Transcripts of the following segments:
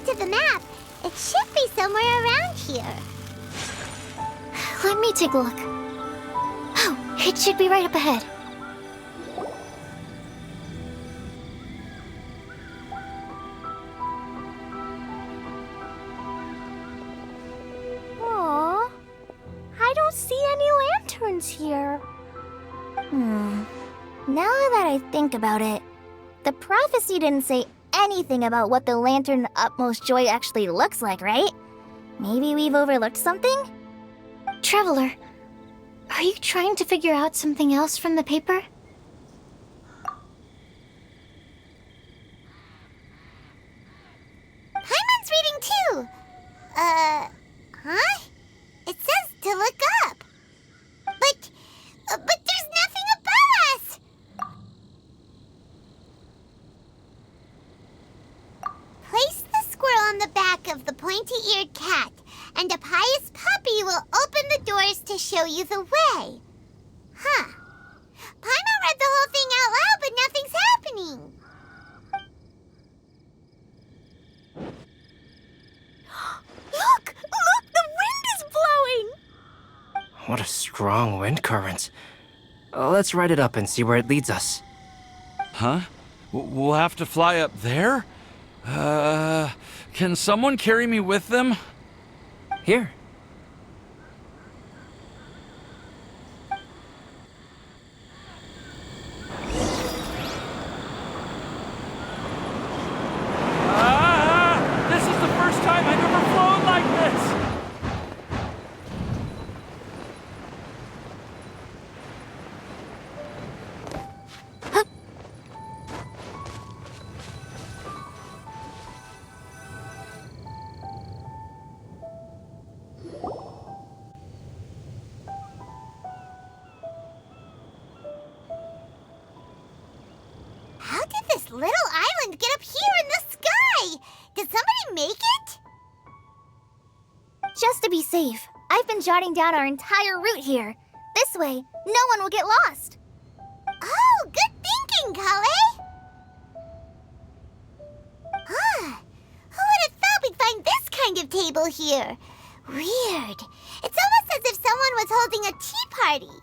to the map, it should be somewhere around here. Let me take a look. Oh, it should be right up ahead. Aww. I don't see any lanterns here. Now that I think about it, the prophecy didn't say anything about what the Lantern Utmost Joy actually looks like, right? Maybe we've overlooked something? Traveler, are you trying to figure out something else from the paper? Paimon's reading too. Huh? It says to look up. But there's nothing above us. Place the squirrel on the back of the pointy-eared cat, and a pious puppy will open the doors to show you the way. Huh. Paimon read the whole thing out loud, but nothing's happening. Look! Look! The wind is blowing! What a strong wind current. Let's ride it up and see where it leads us. Huh? We'll have to fly up there? Can someone carry me with them? Here. This is the first time I've ever flown like this! How did this little island get up here in the sky? Did somebody make it? Just to be safe, I've been jotting down our entire route here. This way, no one will get lost. Oh, good thinking, Kale! Ah, who would have thought we'd find this kind of table here? Weird. It's almost as if someone was holding a tea party.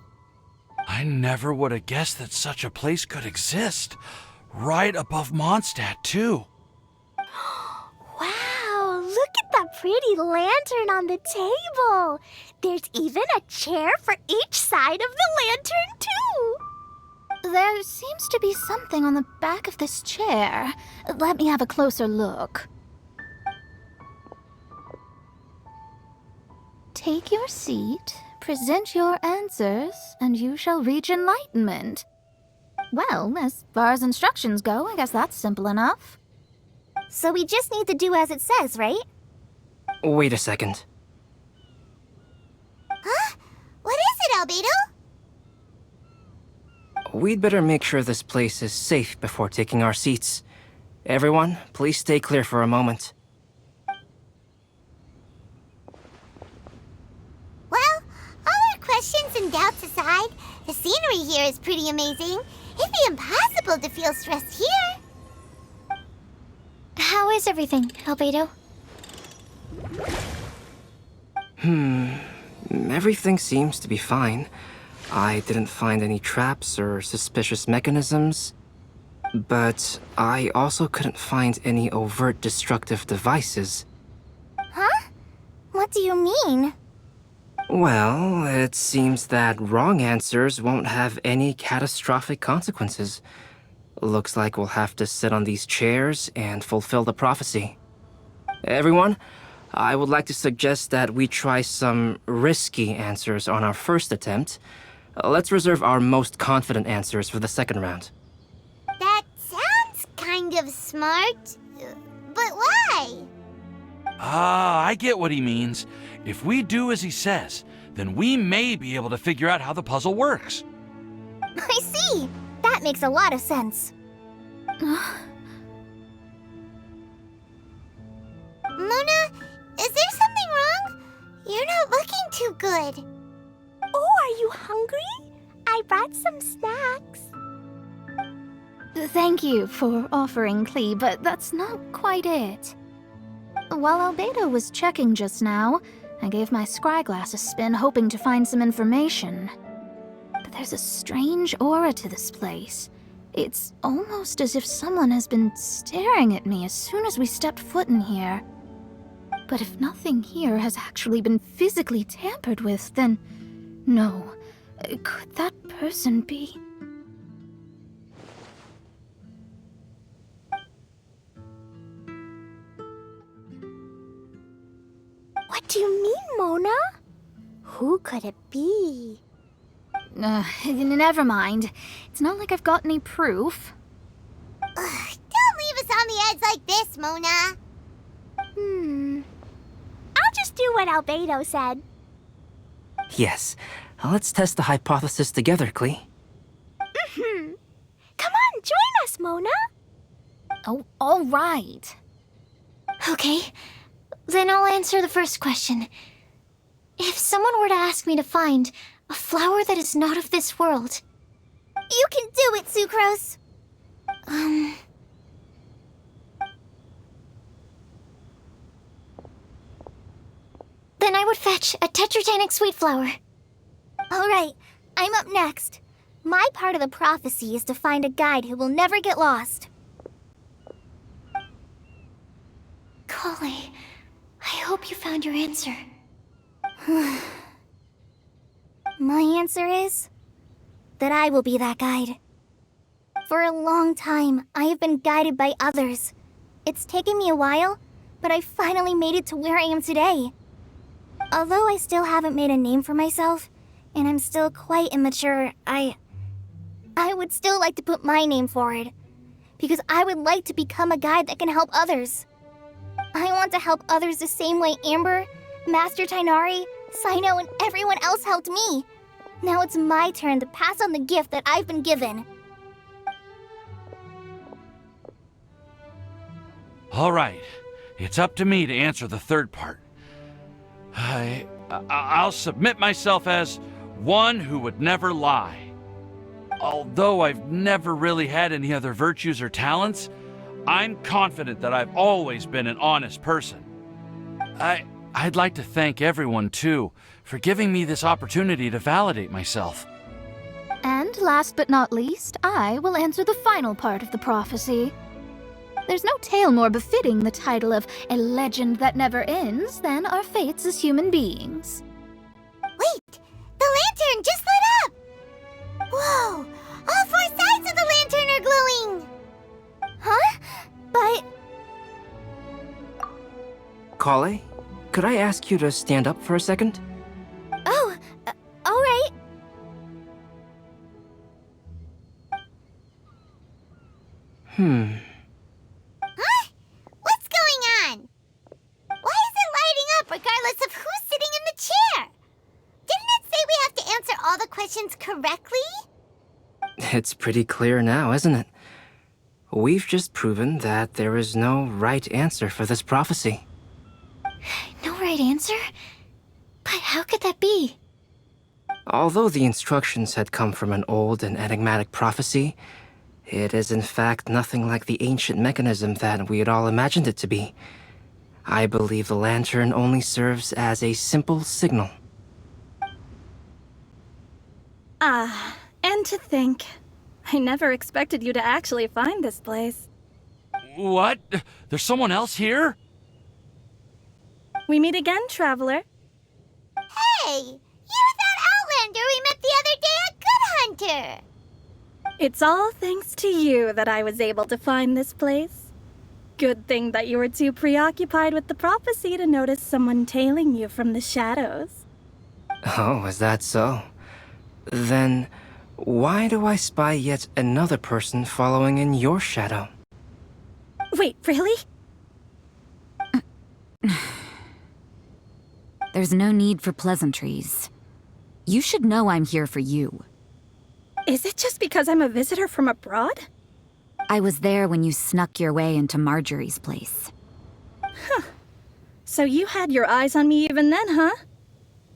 I never would have guessed that such a place could exist. Right above Mondstadt, too. Wow, look at that pretty lantern on the table. There's even a chair for each side of the lantern, too. There seems to be something on the back of this chair. Let me have a closer look. Take your seat, present your answers, and you shall reach enlightenment. Well, as far as instructions go, I guess that's simple enough. So we just need to do as it says, right? Wait a second. Huh? What is it, Albedo? We'd better make sure this place is safe before taking our seats. Everyone, please stay clear for a moment. Well, all our questions and doubts aside, the scenery here is pretty amazing. It'd be impossible to feel stressed here. How is everything, Albedo? Everything seems to be fine. I didn't find any traps or suspicious mechanisms. But I also couldn't find any overt destructive devices. Huh? What do you mean? Well, it seems that wrong answers won't have any catastrophic consequences. Looks like we'll have to sit on these chairs and fulfill the prophecy. Everyone, I would like to suggest that we try some risky answers on our first attempt. Let's reserve our most confident answers for the second round. That sounds kind of smart, but why? Ah, I get what he means. If we do as he says, then we may be able to figure out how the puzzle works. I see! That makes a lot of sense. Mona, is there something wrong? You're not looking too good. Oh, are you hungry? I brought some snacks. Thank you for offering, Klee, but that's not quite it. While Albedo was checking just now, I gave my scryglass a spin hoping to find some information. But there's a strange aura to this place. It's almost as if someone has been staring at me as soon as we stepped foot in here. But if nothing here has actually been physically tampered with, then no. Could that person be? What do you mean, Mona? Who could it be? Never mind. It's not like I've got any proof. Ugh, don't leave us on the edge like this, Mona. I'll just do what Albedo said. Yes, let's test the hypothesis together, Klee. Come on, join us, Mona. Oh, all right. Okay, then I'll answer the first question. If someone were to ask me to find a flower that is not of this world... You can do it, Sucrose. Then I would fetch a tetragenic sweet flower. All right, I'm up next. My part of the prophecy is to find a guide who will never get lost. Kale, I hope you found your answer. My answer is that I will be that guide. For a long time, I have been guided by others. It's taken me a while, but I finally made it to where I am today. Although I still haven't made a name for myself, and I'm still quite immature, I would still like to put my name forward. Because I would like to become a guide that can help others. I want to help others the same way Amber, Master Tainari, Sino, and everyone else helped me. Now it's my turn to pass on the gift that I've been given. All right, it's up to me to answer the third part. I'll submit myself as one who would never lie. Although I've never really had any other virtues or talents, I'm confident that I've always been an honest person. I'd like to thank everyone, too, for giving me this opportunity to validate myself. And last but not least, I will answer the final part of the prophecy. There's no tale more befitting the title of a legend that never ends than our fates as human beings. Wait! The lantern just lit up! Whoa! All four sides of the lantern are glowing! Huh? But... Kale, could I ask you to stand up for a second? Oh, all right. Huh? What's going on? Why is it lighting up regardless of who's sitting in the chair? Didn't it say we have to answer all the questions correctly? It's pretty clear now, isn't it? We've just proven that there is no right answer for this prophecy. No right answer? But how could that be? Although the instructions had come from an old and enigmatic prophecy, it is in fact nothing like the ancient mechanism that we had all imagined it to be. I believe the lantern only serves as a simple signal. And to think, I never expected you to actually find this place. What? There's someone else here? We meet again, traveler. Hey! You're that Outlander we met the other day at Good Hunter! It's all thanks to you that I was able to find this place. Good thing that you were too preoccupied with the prophecy to notice someone tailing you from the shadows. Oh, is that so? Then, why do I spy yet another person following in your shadow? Wait, really? There's no need for pleasantries. You should know I'm here for you. Is it just because I'm a visitor from abroad? I was there when you snuck your way into Marjorie's place. So you had your eyes on me even then, huh?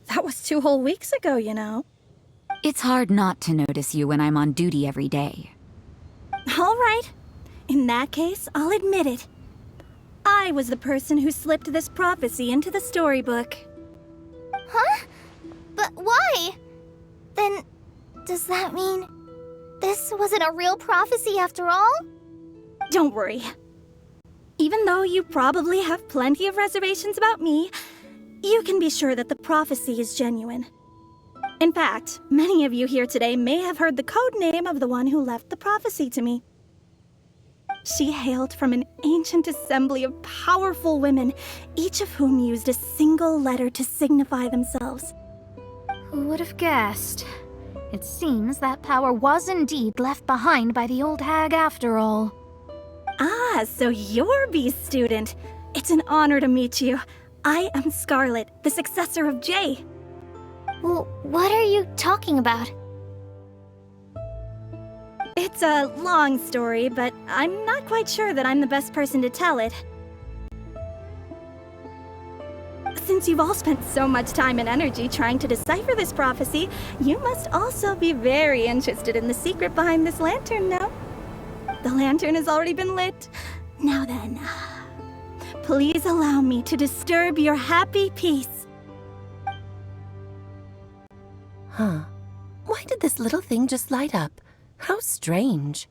That was 2 whole weeks ago, you know. It's hard not to notice you when I'm on duty every day. All right. In that case, I'll admit it. I was the person who slipped this prophecy into the storybook. Huh? But why? Then, does that mean this wasn't a real prophecy after all? Don't worry. Even though you probably have plenty of reservations about me, you can be sure that the prophecy is genuine. In fact, many of you here today may have heard the code name of the one who left the prophecy to me. She hailed from an ancient assembly of powerful women, each of whom used a single letter to signify themselves. Who would have guessed? It seems that power was indeed left behind by the old hag after all. Ah, so you're B's student. It's an honor to meet you. I am Scarlet, the successor of Jay. Well, what are you talking about? It's a long story, but I'm not quite sure that I'm the best person to tell it. Since you've all spent so much time and energy trying to decipher this prophecy, you must also be very interested in the secret behind this lantern now. The lantern has already been lit. Now then, please allow me to disturb your happy peace. Huh. Why did this little thing just light up? How strange.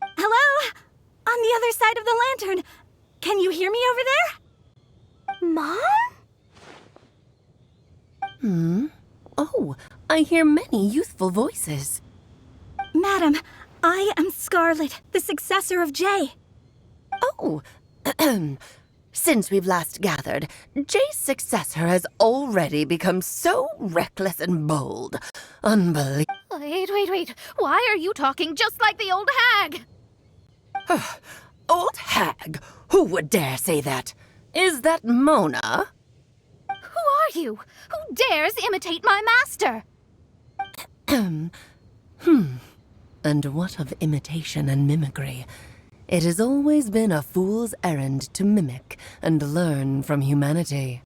Hello? On the other side of the lantern. Can you hear me over there? Mom? Oh, I hear many youthful voices. Madam, I am Scarlet, the successor of Jay. Oh, since we've last gathered, Jay's successor has already become so reckless and bold. Unbelievable. Wait. Why are you talking just like the old hag? Old hag? Who would dare say that? Is that Mona? Who are you? Who dares imitate my master? And what of imitation and mimicry? It has always been a fool's errand to mimic and learn from humanity.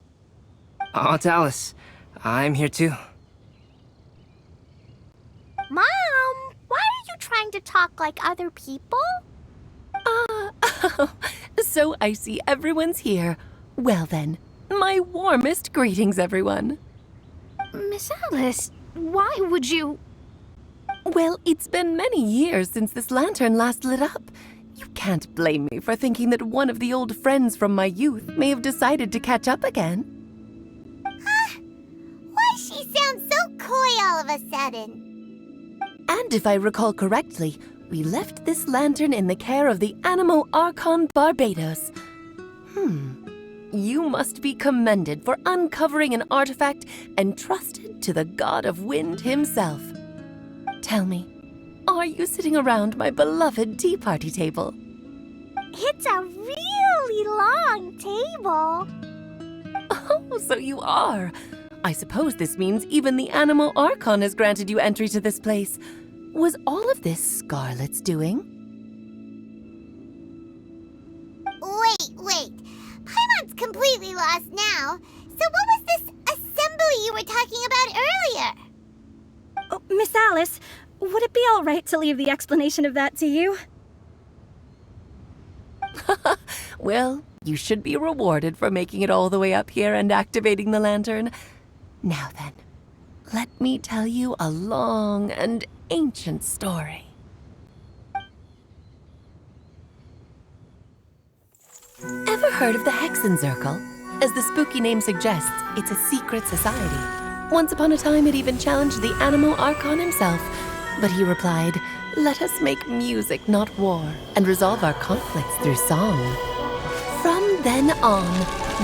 Aunt Alice, I'm here too. Mom, why are you trying to talk like other people? So I see everyone's here. Well then, my warmest greetings, everyone. Miss Alice, why would you... Well, it's been many years since this lantern last lit up. You can't blame me for thinking that one of the old friends from my youth may have decided to catch up again. Why she sounds so coy all of a sudden? And if I recall correctly, we left this lantern in the care of the Animo Archon Barbados. You must be commended for uncovering an artifact entrusted to the god of wind himself. Tell me, are you sitting around my beloved tea party table? It's a really long table. Oh, so you are. I suppose this means even the Animo Archon has granted you entry to this place. Was all of this Scarlet's doing? Wait. Paimon's completely lost now. So what was this assembly you were talking about earlier? Oh, Miss Alice, would it be all right to leave the explanation of that to you? Well, you should be rewarded for making it all the way up here and activating the lantern. Now then, let me tell you a long and ancient story. Ever heard of the Hexenzirkel? As the spooky name suggests, it's a secret society. Once upon a time, it even challenged the Animo Archon himself. But he replied, "Let us make music, not war, and resolve our conflicts through song." From then on,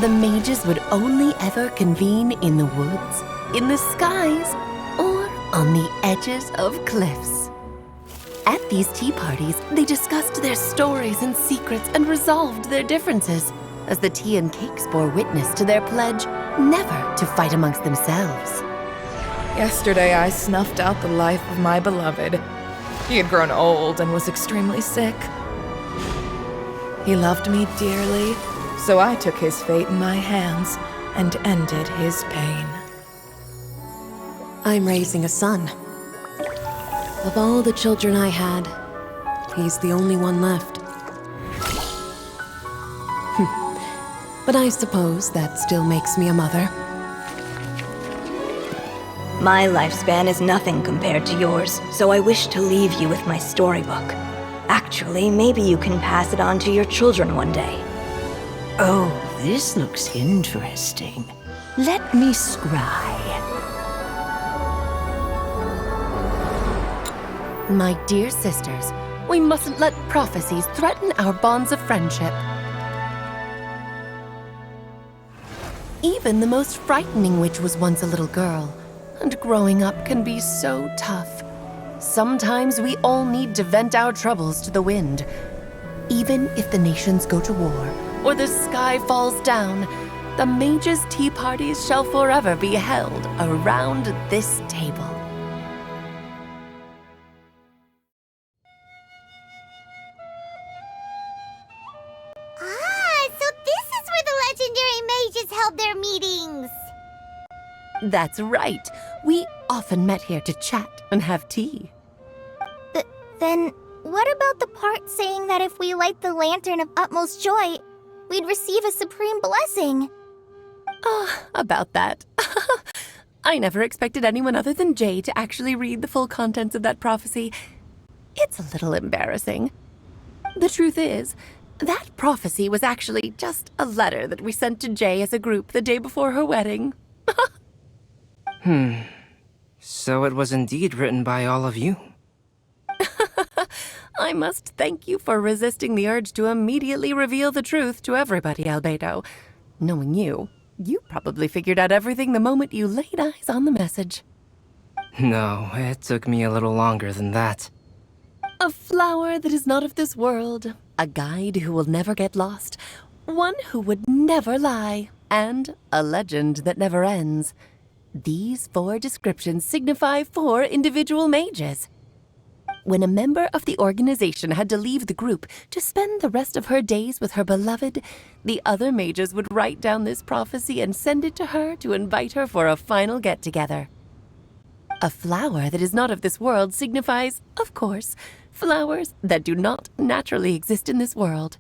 the mages would only ever convene in the woods, in the skies, or on the edges of cliffs. At these tea parties, they discussed their stories and secrets and resolved their differences, as the tea and cakes bore witness to their pledge never to fight amongst themselves. Yesterday I snuffed out the life of my beloved. He had grown old and was extremely sick. He loved me dearly, so I took his fate in my hands and ended his pain. I'm raising a son. Of all the children I had, he's the only one left. But I suppose that still makes me a mother. My lifespan is nothing compared to yours, so I wish to leave you with my storybook. Actually, maybe you can pass it on to your children one day. Oh, this looks interesting. Let me scry. My dear sisters, we mustn't let prophecies threaten our bonds of friendship. Even the most frightening witch was once a little girl, and growing up can be so tough. Sometimes we all need to vent our troubles to the wind. Even if the nations go to war, or the sky falls down, the mages' tea parties shall forever be held around this table. So this is where the legendary mages held their meetings. That's right. We often met here to chat and have tea. Then, what about the part saying that if we light the lantern of utmost joy, we'd receive a supreme blessing? About that. I never expected anyone other than Jay to actually read the full contents of that prophecy. It's a little embarrassing. The truth is, that prophecy was actually just a letter that we sent to Jay as a group the day before her wedding. So it was indeed written by all of you. I must thank you for resisting the urge to immediately reveal the truth to everybody, Albedo. Knowing you, you probably figured out everything the moment you laid eyes on the message. No, it took me a little longer than that. A flower that is not of this world, a guide who will never get lost, one who would never lie, and a legend that never ends. These 4 descriptions signify 4 individual mages. When a member of the organization had to leave the group to spend the rest of her days with her beloved, the other mages would write down this prophecy and send it to her to invite her for a final get-together. A flower that is not of this world signifies, of course, flowers that do not naturally exist in this world.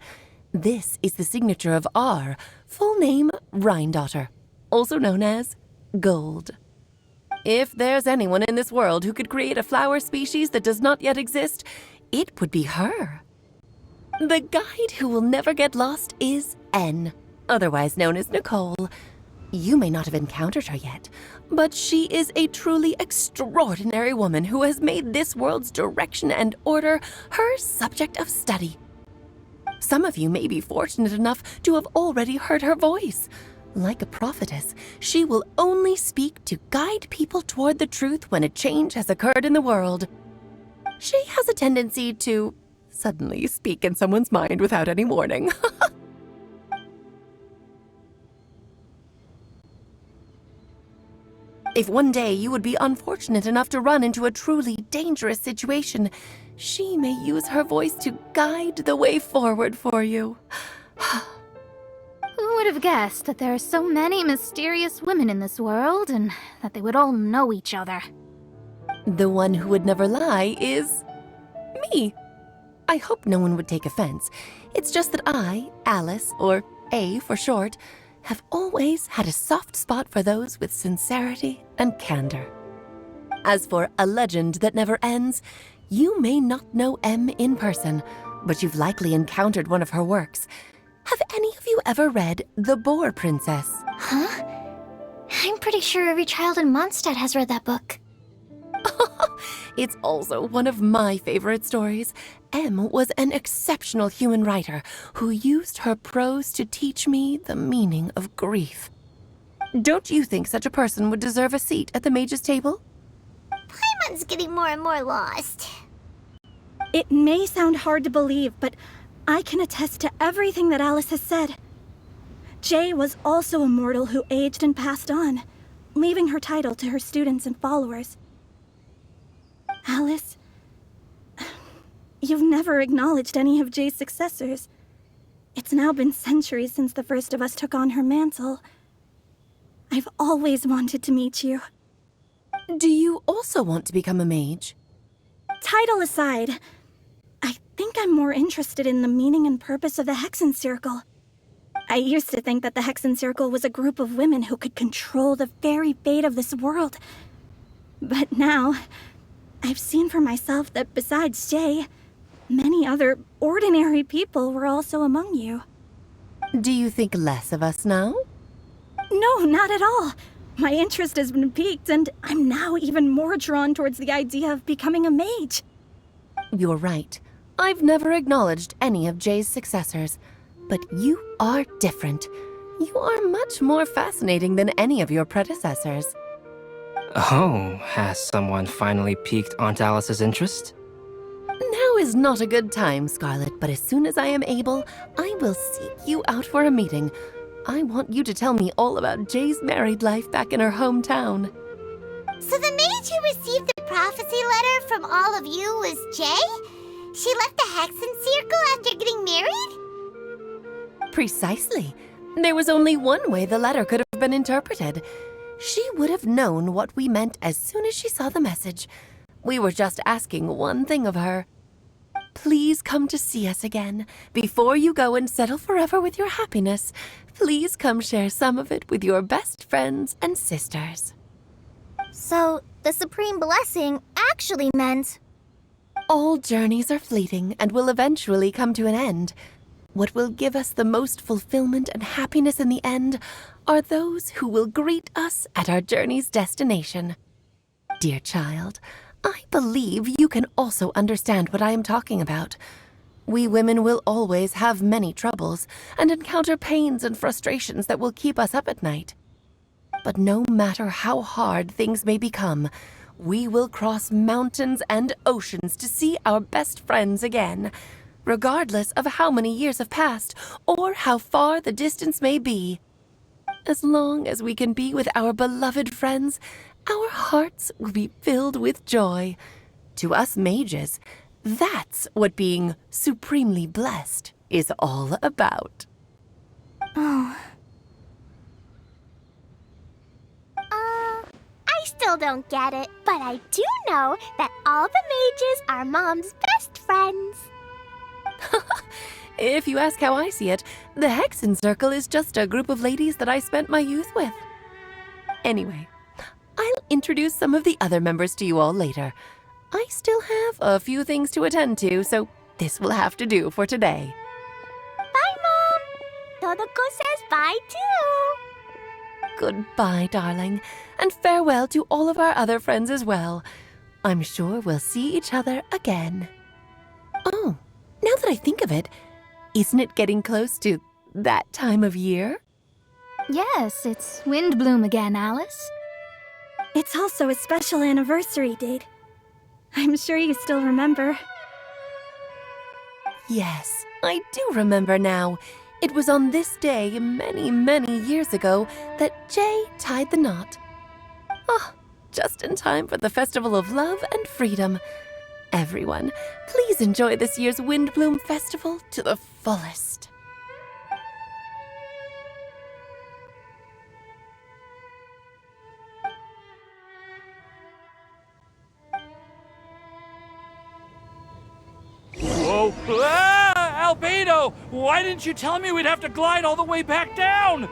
This is the signature of our full name, Rhine-daughter, also known as Gold. If there's anyone in this world who could create a flower species that does not yet exist, it would be her. The guide who will never get lost is N, otherwise known as Nicole. You may not have encountered her yet, but she is a truly extraordinary woman who has made this world's direction and order her subject of study. Some of you may be fortunate enough to have already heard her voice. Like a prophetess, she will only speak to guide people toward the truth when a change has occurred in the world. She has a tendency to suddenly speak in someone's mind without any warning. If one day you would be unfortunate enough to run into a truly dangerous situation, she may use her voice to guide the way forward for you. Who would have guessed that there are so many mysterious women in this world, and that they would all know each other? The one who would never lie is me. I hope no one would take offense. It's just that I, Alice, or A for short, have always had a soft spot for those with sincerity and candor. As for a legend that never ends, you may not know M in person, but you've likely encountered one of her works. Have any of you ever read The Boar Princess? Huh? I'm pretty sure every child in Mondstadt has read that book. It's also one of my favorite stories. M was an exceptional human writer who used her prose to teach me the meaning of grief. Don't you think such a person would deserve a seat at the mage's table? Paimon's getting more and more lost. It may sound hard to believe, but I can attest to everything that Alice has said. Jay was also a mortal who aged and passed on, leaving her title to her students and followers. Alice, you've never acknowledged any of Jay's successors. It's now been centuries since the first of us took on her mantle. I've always wanted to meet you. Do you also want to become a mage? Title aside, I think I'm more interested in the meaning and purpose of the Hexen Circle. I used to think that the Hexen Circle was a group of women who could control the very fate of this world. But now, I've seen for myself that besides Jay, many other ordinary people were also among you. Do you think less of us now? No, not at all. My interest has been piqued, and I'm now even more drawn towards the idea of becoming a mage. You're right. I've never acknowledged any of Jay's successors. But you are different. You are much more fascinating than any of your predecessors. Oh, has someone finally piqued Aunt Alice's interest? Now is not a good time, Scarlet, but as soon as I am able, I will seek you out for a meeting. I want you to tell me all about Jay's married life back in her hometown. So the mage who received the prophecy letter from all of you was Jay? She left the Hexen Circle after getting married? Precisely. There was only one way the letter could have been interpreted. She would have known what we meant as soon as she saw the message. We were just asking one thing of her. Please come to see us again. Before you go and settle forever with your happiness, please come share some of it with your best friends and sisters. So, the Supreme Blessing actually meant... All journeys are fleeting and will eventually come to an end. What will give us the most fulfillment and happiness in the end are those who will greet us at our journey's destination. Dear child, I believe you can also understand what I am talking about. We women will always have many troubles and encounter pains and frustrations that will keep us up at night. But no matter how hard things may become, we will cross mountains and oceans to see our best friends again, regardless of how many years have passed or how far the distance may be. As long as we can be with our beloved friends, our hearts will be filled with joy. To us mages, that's what being supremely blessed is all about. Oh. I still don't get it, but I do know that all the mages are Mom's best friends. If you ask how I see it, the Hexen Circle is just a group of ladies that I spent my youth with. Anyway, I'll introduce some of the other members to you all later. I still have a few things to attend to, so this will have to do for today. Bye, Mom. Todoko says bye, too. Goodbye, darling, and farewell to all of our other friends as well. I'm sure we'll see each other again. Oh, now that I think of it, isn't it getting close to that time of year? Yes, it's wind bloom again, Alice. It's also a special anniversary date. I'm sure you still remember. Yes, I do remember now. It was on this day many, many years ago that Jay tied the knot. Ah, just in time for the Festival of Love and Freedom. Everyone, please enjoy this year's Windbloom Festival to the fullest. Whoa! Ah! Albedo! Why didn't you tell me we'd have to glide all the way back down?